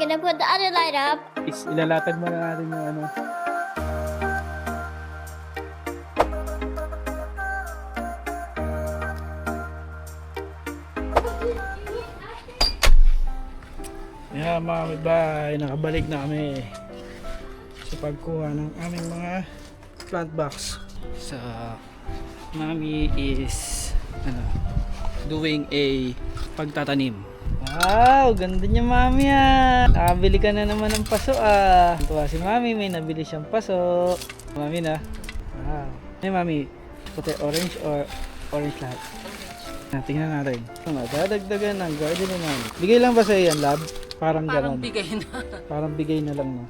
gonna put the other light up. Ilalatag mo na natin yung ano. Yeah, mga kapitbahay, nakabalik na kami sa pagkuha ng aming mga plant box. So, mami is doing a pagtatanim. Wow, ganda niya mami ah. Nakabili ka na naman ng paso ah. Tuwa si mami, may nabili siyang paso. Mami na. Wow. Hey mami, puti orange or orange lahat? Tingnan natin. Dadagdagan ng garden ni mami. Bigay lang ba sa yan, lab? Parang Parang ganon. bigay na. Parang bigay na lang no.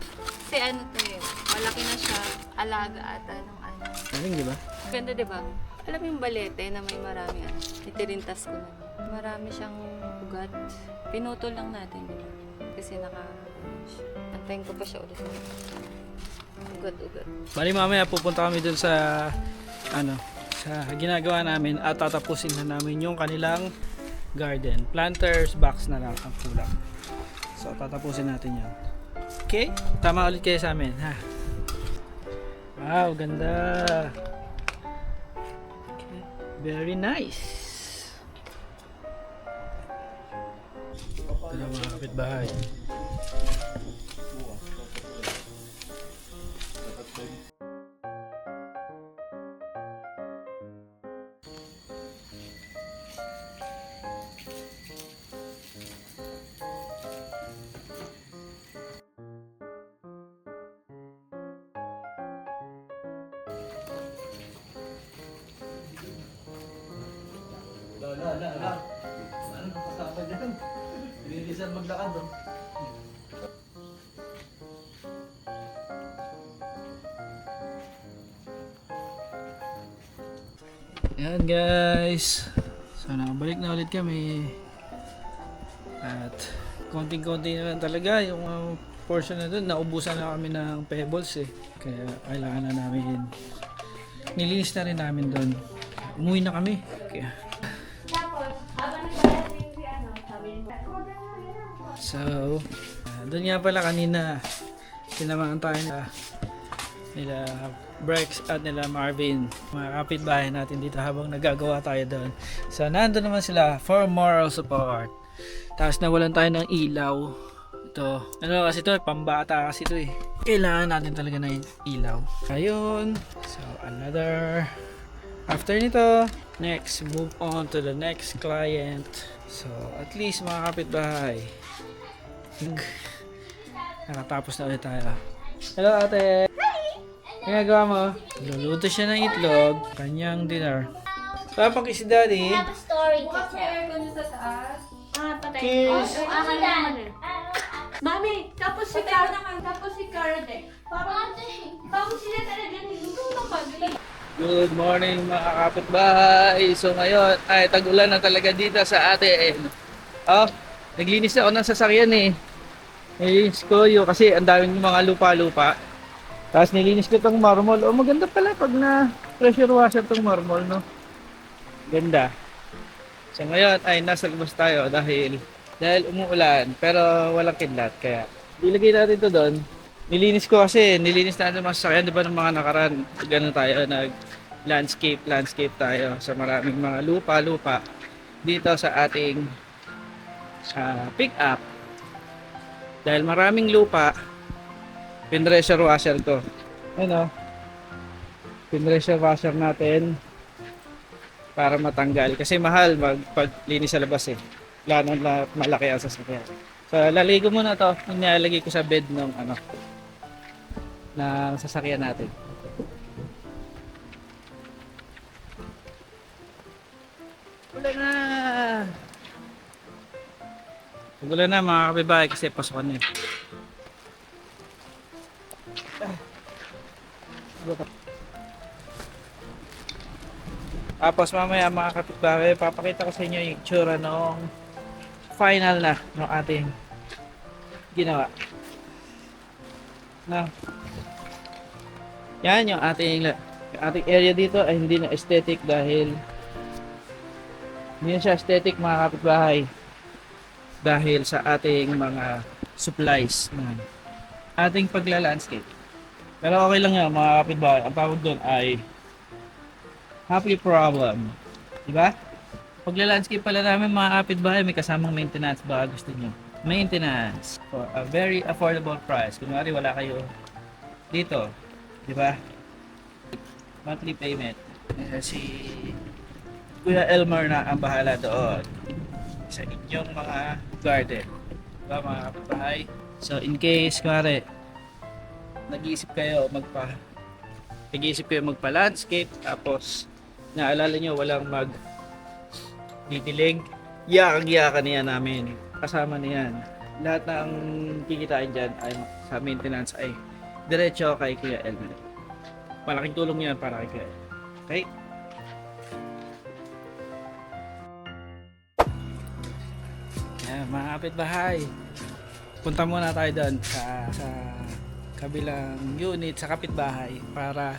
Kasi ano to eh, malaki na siya. Alaga ata ng ano. Galing di ba? Ganda diba? Alam mo yung balete na may marami ano. Itirintas ko na. Marami siyang ugat. Pinutol lang natin diba? Kasi antayin ko pa siya ulit. Ugat-ugat. Bali mamaya pupunta kami dun sa sa ginagawa namin at tatapusin na namin yung kanilang garden. Planters box na lang ang kulang. So tatapusin natin yan. Okay? Tama ulit kayo sa amin ha. Wow, ganda. Okay. Very nice. Ito na mga kapitbahay. Ano kasama dyan? Bilisan maglakad oh. Ayan guys. So nakabalik na ulit kami. At konting-konti na lang talaga yung portion na doon. Naubusan na kami ng pebbles eh. Kaya kailangan na namin. Nilinis na rin namin doon. Umuwi na kami. Kaya so, doon nga pala kanina sinamahan tayo nila Brex at nila Marvin, mga kapitbahay natin dito habang nagagawa tayo doon. So, nandun naman sila for moral support. Tapos nawalan tayo ng ilaw. Ito, kasi ito, pambata kasi ito eh. Kailangan natin talaga ng ilaw. Ayun. So, another. After nito, next, move on to the next client. So, at least mga kapitbahay, nakatapos na ulit tayo. Hello ate! Hi! Ginagawa mo? Luluto siya ng itlog, kanyang dinner. Tapang si daddy. I have a story to Bukas tell. aircon sa taas. Patay. Kiss! Mami, tapos si Karade. Tapos sila talaga nilulungan kami. Good morning mga kapitbahay. So ngayon ay tag-ulan na talaga dito sa atin. Oh, naglinis ako ng sasakyan eh. Nilinis ko yun kasi ang daming mga lupa-lupa. Tapos nilinis ko itong marmol. Oh, maganda pala pag na pressure washer itong marmol, no? Ganda. So ngayon ay nasa labas tayo dahil umuulan pero walang kidlat. Kaya ilagay natin ito doon. Nilinis ko kasi, nilinis natin mga sasakyan, di ba ng mga nakaraan, gano'n tayo, landscape tayo sa maraming mga lupa dito sa ating pick up. Dahil maraming lupa, pinressure washer to. Ano? Pinressure washer natin para matanggal. Kasi mahal paglinis sa labas eh. Lalo na malaki ang sasakyan. So, lalagay ko muna to. Nilalagay ko sa bed ng na sasakyan natin. Ulan na! Ulan na mga kapitbahay kasi pasukan na. Tapos mamaya mga kapitbahay, papakita ko sa inyo yung itsura ng final na ng ating ginawa. Na yan yung ating area dito ay hindi na aesthetic dahil hindi na siya aesthetic mga kapitbahay dahil sa ating mga supplies na ating pagla-landscape. Pero okay lang yan mga kapitbahay. Ang tawag doon ay happy problem. Diba? Pagla-landscape pala namin mga kapitbahay, may kasamang maintenance. Baka gusto nyo. Maintenance for a very affordable price. Kunwari wala kayo dito. Diba? Monthly payment. Si Kuya Elmer na ang bahala doon sa inyong mga garden. Diba mga kapitbahay? So in case, kunwari, nag-iisip kayo magpa-landscape, tapos naalala nyo walang didilig, yakan niya namin. Kasama niyan. Lahat ng kikitain dyan ay sa maintenance ay diretso kay Kuya Elmer. Malaking tulong yan para kay Kuya. Okay? Yan, mga kapitbahay. Punta muna tayo doon sa kabilang unit sa kapitbahay para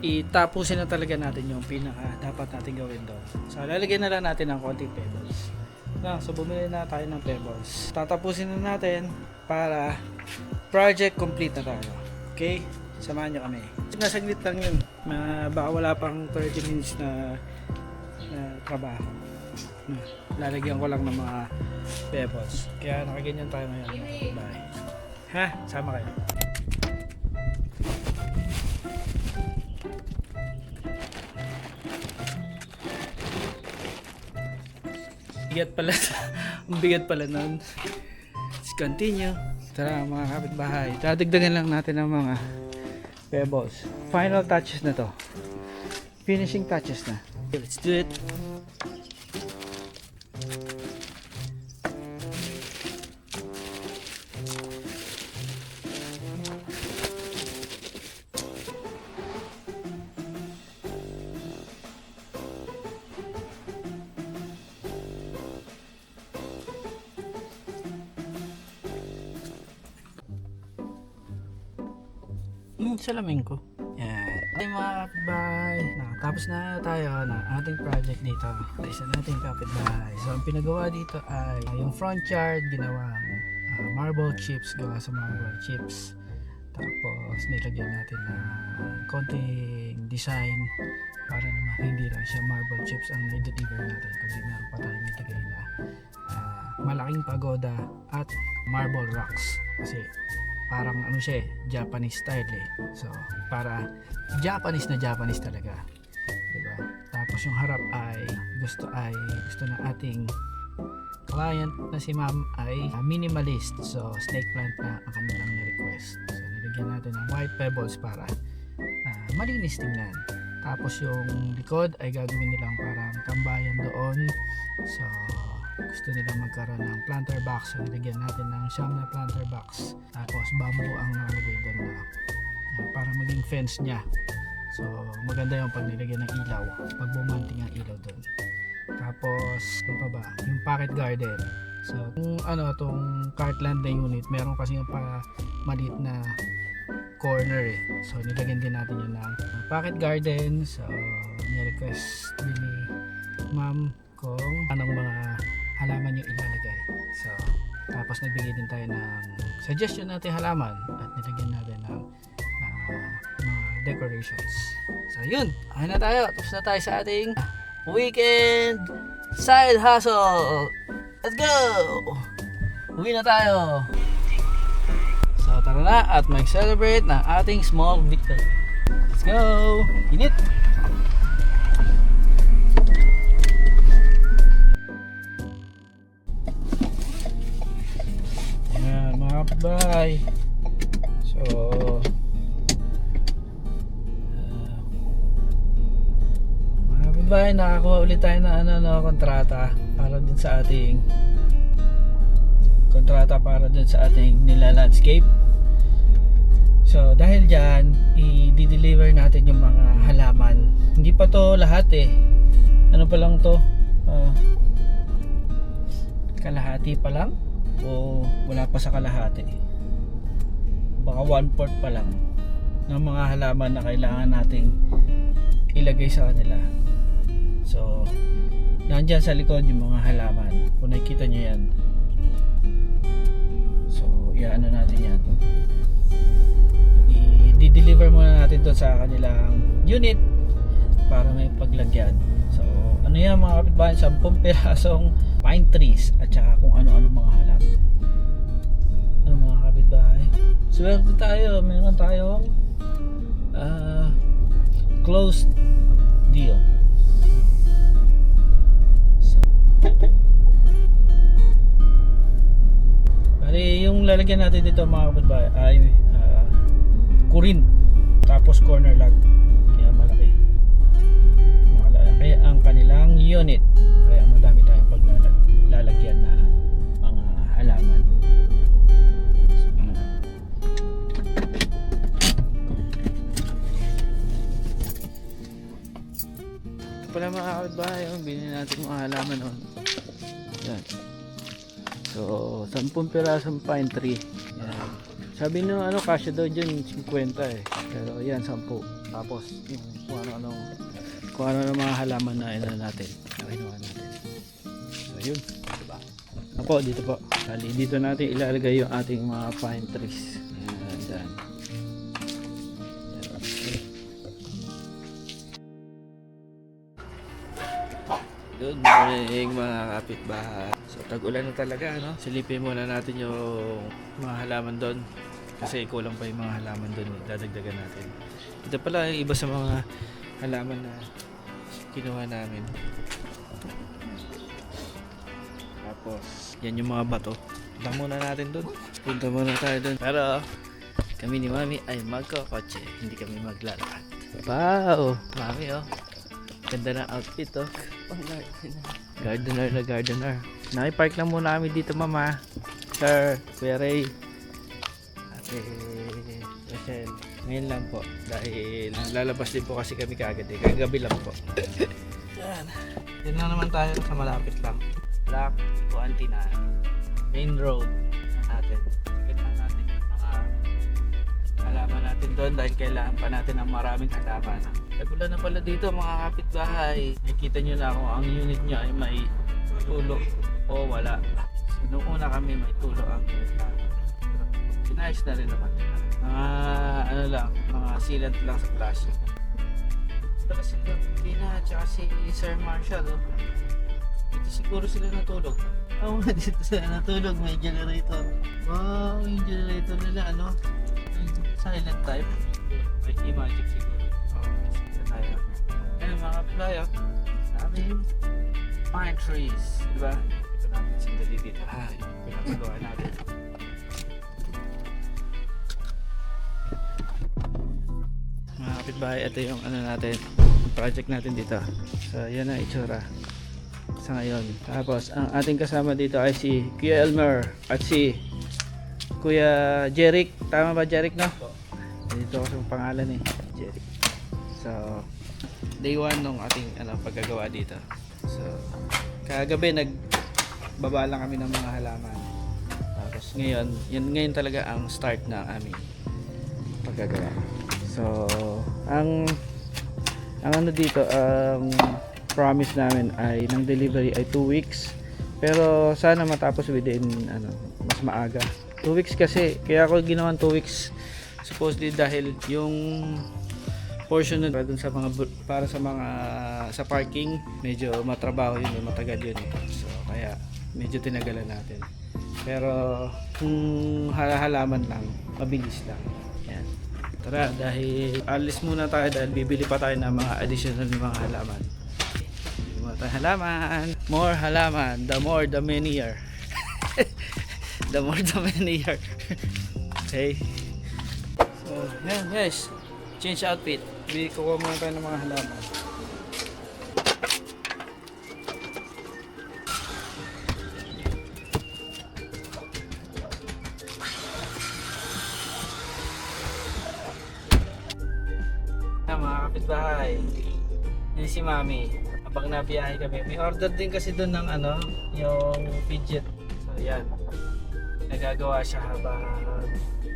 itapusin na talaga natin yung pinaka dapat natin gawin doon. So lalagyan na lang natin ng konting pebbles. So bumili na tayo ng pebbles. Tatapusin na natin para project complete na tayo. Okay? Samahan nyo kami. Nasaglit lang yun. Baka wala pang 30 minutes na trabaho. Lalagyan ko lang ng mga pebbles. Kaya nakaganyan tayo ngayon. Bye. Ha? Sama kayo. Bigat pala. Ang bigat pala nun. Let's continue. Tara mga kapitbahay. Dadagdagan lang natin ng mga pebbles. Final touches na to. Finishing touches na. Okay, let's do it. Salamin ko. Yan. Okay mga kapitbahay, nakatapos na tayo ng ating project dito. Isa nating kapitbahay. So ang pinagawa dito ay yung front yard ginawang marble chips, gawa sa marble chips. Tapos nilagyan natin ng konting design para naman hindi lang siya marble chips ang i-deliver natin, kundi meron pa tayong nilagay na malaking pagoda at marble rocks kasi parang ano siya Japanese style so para Japanese talaga, diba? Tapos yung harap ay gusto ng ating client na si ma'am ay minimalist, so snake plant na ang kanilang request. So nilagyan natin ng white pebbles para malinis tingnan. Tapos yung likod ay gagawin nilang parang tambayan doon, so gusto nilang magkaroon ng planter box, so nilagyan natin ng siyam na planter box. Tapos bamboo ang nakalagay doon na para maging fence niya. So maganda yung pag nilagyan ng ilaw, pag bumanting ang ilaw doon. Tapos ano pa ba, yung pocket garden. So kung tong Cartland na unit, meron kasi yung maliit na corner so nilagyan din natin yun ng pocket garden. So ni-request din ni ma'am kung anong mga halaman yung ilalagay. So tapos nagbigay din tayo ng suggestion natin halaman at nilagyan natin ng mga decorations. So yun, ayun na tayo. Tapos na tayo sa ating weekend side hustle. Let's go! Uwi na tayo. So tara na at mag-celebrate ng ating small victory. Let's go! Init! Ayan mga kapitbahay. So mga kapitbahay, nakakuha ulit tayo ng kontrata para dun sa ating nila-landscape. So dahil dyan, i-deliver natin yung mga halaman. Hindi pa to lahat ano pa lang to, kalahati pa lang o wala pa sa kalahati, baka 1/4 pa lang ng mga halaman na kailangan nating ilagay sa kanila. So nandyan sa likod yung mga halaman, kung nakikita nyo yan. So ano natin yan. I-deliver muna natin doon sa kanilang unit para may paglagyan. So, ano yan mga kapitbahay, 10 pirasong pine trees at saka kung ano-ano mga halaman. Ano mga kapitbahay, swerte tayo, meron tayong closed deal. So, bali yung lalagyan natin dito mga kapitbahay ay kurin, tapos corner lot, kaya malaki ang kanilang unit, kaya madami tayong paglalagyan na mga halaman. Ito pala mga kapitbahay, binili natin mga halaman nun. Yan. So 10 pirasong pine tree. Yan. Sabi nyo kasya daw dyan 50 eh, pero yan 10. Tapos yung kung ano mga halaman na natin, nakinuha natin. So yun, diba? Ako dito po, dito natin ilalagay yung ating mga pine trees. Ayan, dyan. Good morning mga kapitbahay. So tag-ulan na talaga, no? Silipin muna natin yung mga halaman doon kasi kulang pa yung mga halaman doon, dadagdagan natin. Ito pala yung iba sa mga halaman na kinuha namin. Tapos yan yung mga bato, punta muna natin doon. Punta muna tayo doon. Pero kami ni Mami ay magkakotse, hindi kami maglalakad. Wow, Mami ganda ng outfit gardener na gardener. Nakipark lang muna kami dito mama, sir, Kuya Ray, Ate Rachel. Ngayon lang po dahil lalabas din po kasi kami kagad kagabi lang po. Yan na naman tayo sa malapit lang, Black Tuantina main road natin. Tignan natin yung mga halaman natin doon dahil kailangan pa natin ng maraming halaman. Tagulan na pala dito mga kapitbahay. Nakikita nyo na kung ang unit nyo ay may tulo o wala. So, nung una kami may tulo ang unit namin. Pinayos na rin naman nila. Mga sealant lang sa plastic. Pero si Pina at saka si Sir Marshall, dito siguro sila natulog. Dito sila natulog. May generator. Wow, yung generator nila silent type. May e-magic siguro. Ayun mga kapitbahay, daming pine trees, diba? Ito namin sandali dito. Pinapagawa natin. Mga kapitbahay, ito yung natin, yung project natin dito. So yan ang itsura sa ngayon. Tapos ang ating kasama dito ay si Kuya Elmer at si Kuya Jeric. Tama ba Jeric, no? Dito kasi yung pangalan Jeric. So day 1 nung ating paggagawa dito. So kagabi nagbaba lang kami ng mga halaman. Tapos ngayon talaga ang start ng aming paggagawa. So ang dito ang promise namin ay ng delivery ay 2 weeks. Pero sana matapos within mas maaga. 2 weeks kasi kaya ako ginawan 2 weeks supposedly dahil yung portion na dun sa mga sa parking medyo matrabaho yun, matagal yun so kaya medyo tinagalan natin, pero kung halaman lang mabilis lang. Yan, tara, dahil alis muna tayo dahil bibili pa tayo ng mga additional na mga halaman. More halaman, the more the merrier. The more the merrier. Okay, so yan guys, change outfit. Kukuha muna tayo ng mga halaman. Mga kapitbahay, yun si Mami. Habang nabiyahe kami, may order din kasi doon ng yung fidget. So yan, nagagawa siya habang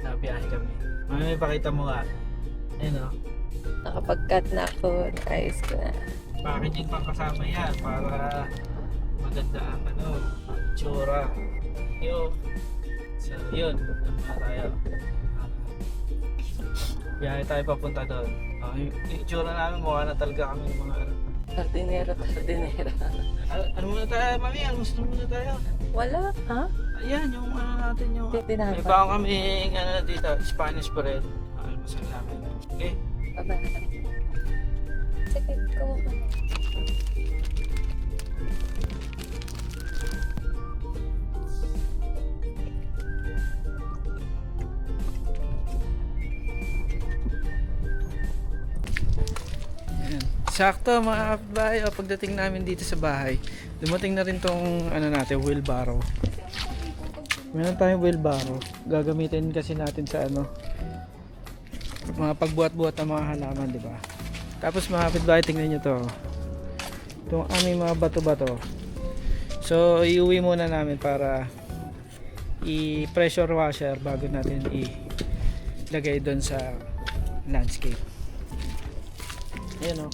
nabiyahe kami. Mami, pakita mo nga. Ayun Nakapag-cut na ako, ayos ko na. Packaging pang kasama yan para maganda ang tsura. So So, yun. Punta tayo. Biyahe tayo papunta doon. Yung itsura namin, mukha na talaga kami mga ano. Tardinera. Ano muna tayo, mami? Almost muna tayo. Wala, ha? Ayan, yung ano natin yung... Tinapay. May bago kaming ano dito, Spanish bread. Almusal namin. Okay? Bye-bye. Sige, gawa ka. Ayan. Sakto mga kapitbahay, pagdating namin dito sa bahay, dumating na rin tong ano natin, wheelbarrow. Meron tayong wheelbarrow. Gagamitin kasi natin sa ano, mga pagbuhat-buhat ng mga halaman, di ba? Tapos mga kapitbahay, tingnan nyo to. Itong aming mga bato-bato. So, iuwi muna namin para i-pressure washer bago natin ilagay doon sa landscape. Ayan o.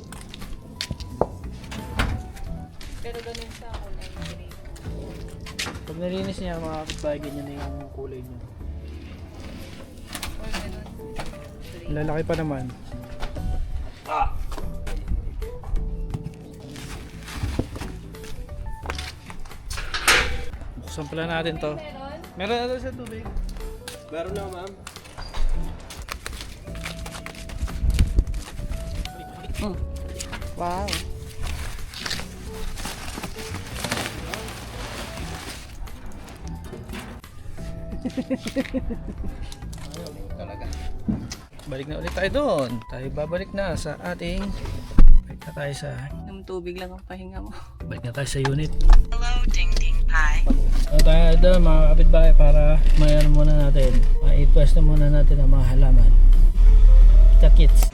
Pero ganun siya ako na yung Pag nalinis niya mga kapitbahay, ganyan na yung kulay niya. or ganun. Lalaki pa naman. Buksan pala natin to. Meron na daw sa tubig. Meron na, ma'am. Wow. Balik na ulit tayo doon. Tayo babalik na sa ating... Balik na tayo sa... Yung tubig lang ang pahinga mo. Balik na tayo sa unit. Hello, Ding Ding Pie. So tayo doon mga kapitbahay para mayan muna natin. Maipwesto muna natin ang mga halaman. Kita kits.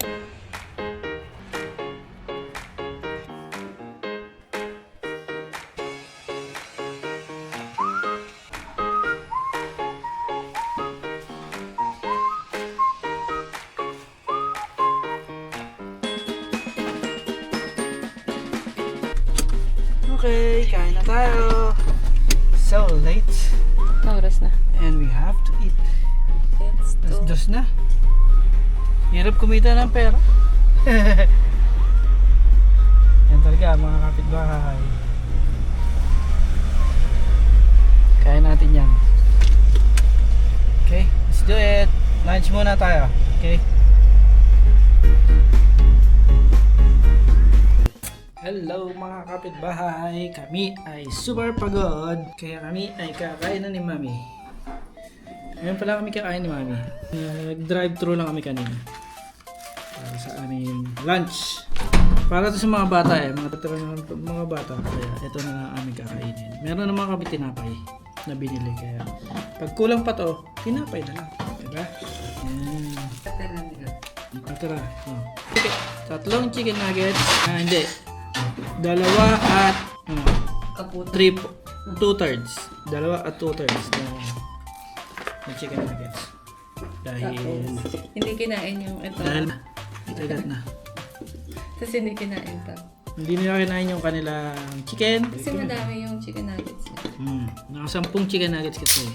Okay, kain na tayo. So late Oras na. and we have to eat. It's Dos na. Hirap kumita ng pera. Yan talaga mga kapitbahay. Kaya natin yan. Okay, let's do it. Lunch muna tayo. Okay. Hello mga kapitbahay. Kami ay super pagod. Kaya kami ay kakain na ni Mami. Ngayon pala kami kakain ni Mami. Nag-drive-thru lang kami kanina. Para sa aming lunch. Para to sa mga bata mga tatira ng mga bata. Kaya ito na lang aming kakainin. Meron naman kami tinapay na binili. Kaya pag kulang pa to, tinapay na lang. Diba? Yan. Patira. Oh. Okay. 3 chicken nuggets. Hindi. 2 at kaput. 2/3. 2 at 2/3 na chicken nuggets. Dahil Hindi kinain yung ito. itagat na. Tapos hindi kinain to. Hindi nila kinain yung kanilang chicken. Kasi madami yung chicken nuggets niya. Naka 10 chicken nuggets kasi.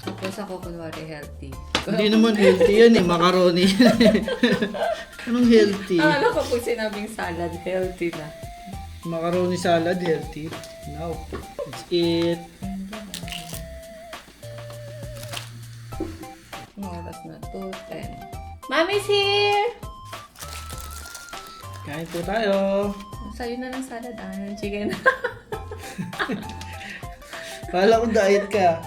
Tapos ako kunwari healthy. Hindi naman healthy yan macaroni. Anong healthy? Alam ko kung sinabing salad, healthy na. Macaroni salad healthy. No. Let's eat. Oras na 2:10. Mommy's here! Kain po tayo. Sa'yo na ng salad yung chicken. Kala ko diet ka.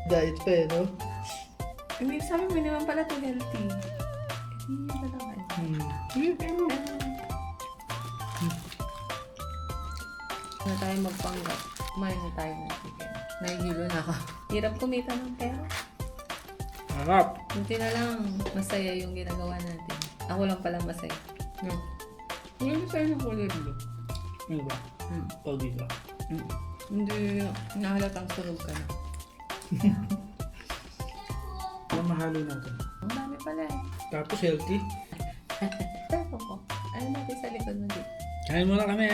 Diet pa no? Hindi, sabi mo naman pala to healthy. Hindi ba naman? Na tayo magpanggap. Kumain na tayo ng chicken. Nahihilo na ako. Hirap kumita ng pera. Harap. Buti na lang, masaya yung ginagawa natin. Ako lang palang masaya. No. Hindi masaya ng kulay blue. Ano ba? Pogi ka. Hindi, nahalatang sunog ka na. Ano mahalo natin? Ang dami pala eh. Tapos healthy. Pero ko, ano natin sa likod mo dito? Kain muna kami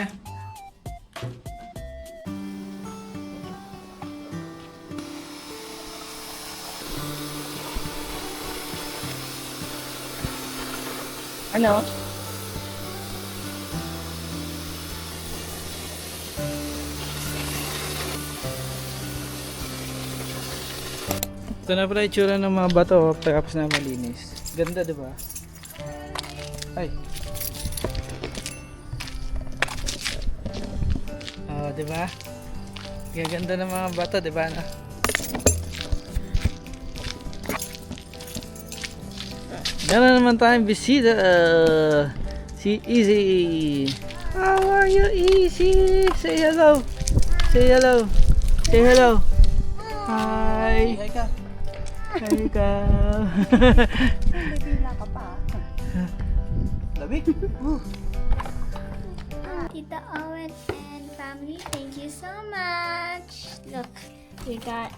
Ano? Ito na pala itsura ng mga bato tapos na malinis. Ganda, di ba? Ay. Oh, di ba? Gaganda ng mga bato, di ba? Gana naman tayong bisita. Si Easy. How are you, Easy? Say hello. Say hello. Say hello. Hi. Hi ka. Hi ka. Bibila ka pa. Lamig. Tita Owen and family, thank you so much. Look, we got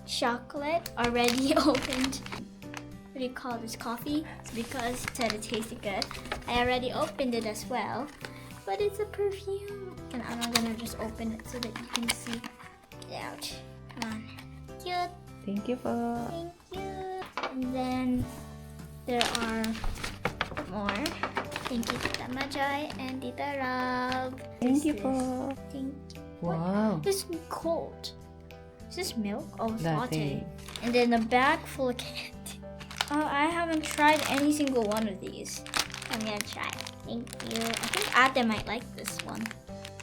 chocolate already opened. What do you call this, coffee? It's because it said it tasted good. I already opened it as well, but it's a perfume. And I'm gonna just open it so that you can see it out. Come on. Cute. Thank you po. Thank you. And then there are more. Thank you, Tita Majay and Tita Rob. Thank you This po. is- Thank you. Wow. This is cold. Is this milk? Oh, it's Latte. latte. And then a bag full of candy. Oh, I haven't tried any single one of these. I'm gonna try. Thank you. I think Ate might like this one.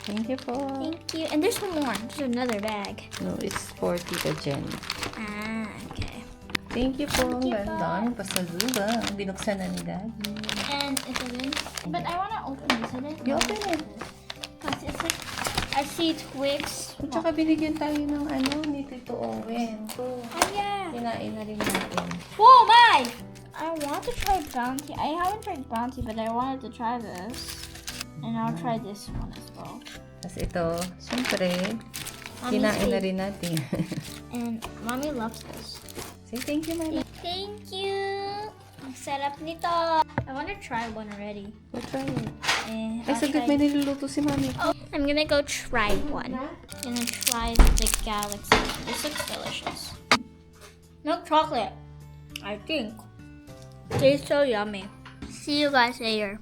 Thank you po. Thank you. And there's one more. There's another bag. No, it's for Tita Jen. Ah, okay. Thank you po. Ang Thank you ganda. po. Ang pasalubong. Binuksan na ni Daddy. And it's in. But I wanna open this. I didn't You know open this it. is. Because it's like, I see Twix. At saka binigyan tayo ng ano ni Tito Owen. So, Oh yeah. kinain na rin natin. Whoa, my! I want to try Bounty. I haven't tried Bounty, but I wanted to try this. And I'll try this one as well. Tapos ito, syempre, Mommy's kinain na favorite. rin natin. And Mommy loves this. Say thank you, Mama. Thank you! Ang sarap nito! I want to try one already. We'll try it. Eh, Ay, I'll saglit, try- may niluluto si Mami. Oh, I'm gonna go try one. I'm gonna try the Galaxy. This looks delicious. Milk chocolate, I think. Tastes so yummy. See you guys later.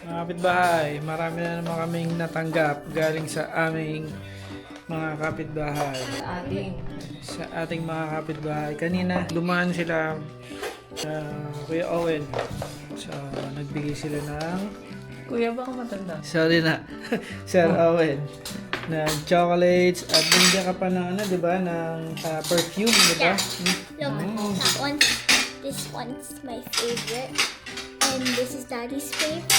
Mga kapitbahay, marami na naman kaming natanggap galing sa aming mga kapitbahay. Ating. Sa ating mga kapitbahay. Kanina, dumaan sila sa Kuya Owen. So, nagbigay sila ng, Kuya, baka matanda. sorry na, Sir Owen, ng chocolates at binigyan ka pa ng ano, di ba, ng perfume, di ba? Look, that one. This one's my favorite. And this is Daddy's favorite.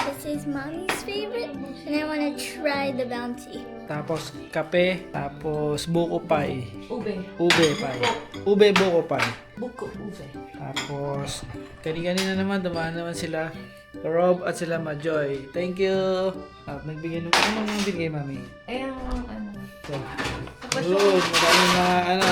This is Mommy's favorite. And I want to try the Bounty. Tapos kape, tapos buko pie. Ube. Ube pie. Ube buko pie. Buko, ube. Tapos, kanina naman, dumaan naman sila Rob at sila Majoy. Thank you! At nagbigay naman, ano mga binigay, Mami? Eh, ang ano. So, good! Madami mga, ano,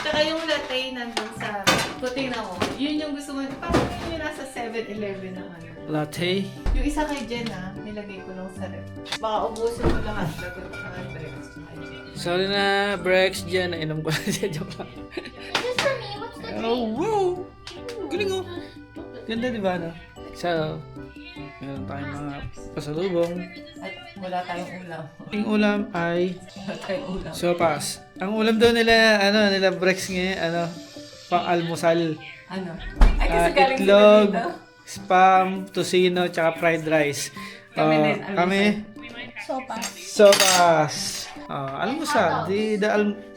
Tsaka yung latte nandun sa puting na mo. Yun yung gusto mo. Parang yun yung nasa 7-Eleven na ano. latte. Yung isa kay Jen nilagay ko lang sa ref. Baka ubusin mo lahat. Lagot ka kay breakfast kay Jen. Sorry na, Brex, dyan. Nainom ko na siya. Joke lang. Is this for me? What's the Oh, wow! Galing oh! Ganda, di ba, no? So, meron tayong mga pasalubong. At wala tayong ulam. Ang ulam ay Wala tayong ulam. sopas. Ang ulam daw nila, ano, nila Brex ngayon, ano, pang-almusal. Ano? Ay, kasi galing sila Itlog, dito. spam, tocino, tsaka fried rice. Kami din, almusal. Kami, sopas? sopas. Almusal.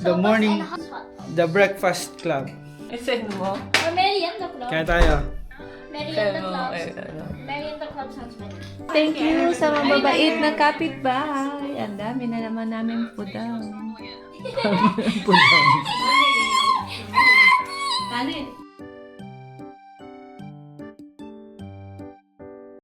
The morning, And hot. the breakfast club. I-send mo. Or Merienda Club. Kaya tayo. Merienda Send mo. Club. Ano. Merienda Club sounds better. Thank you sa mababait na kapitbahay. Ang dami na naman namin pudang. Kanin.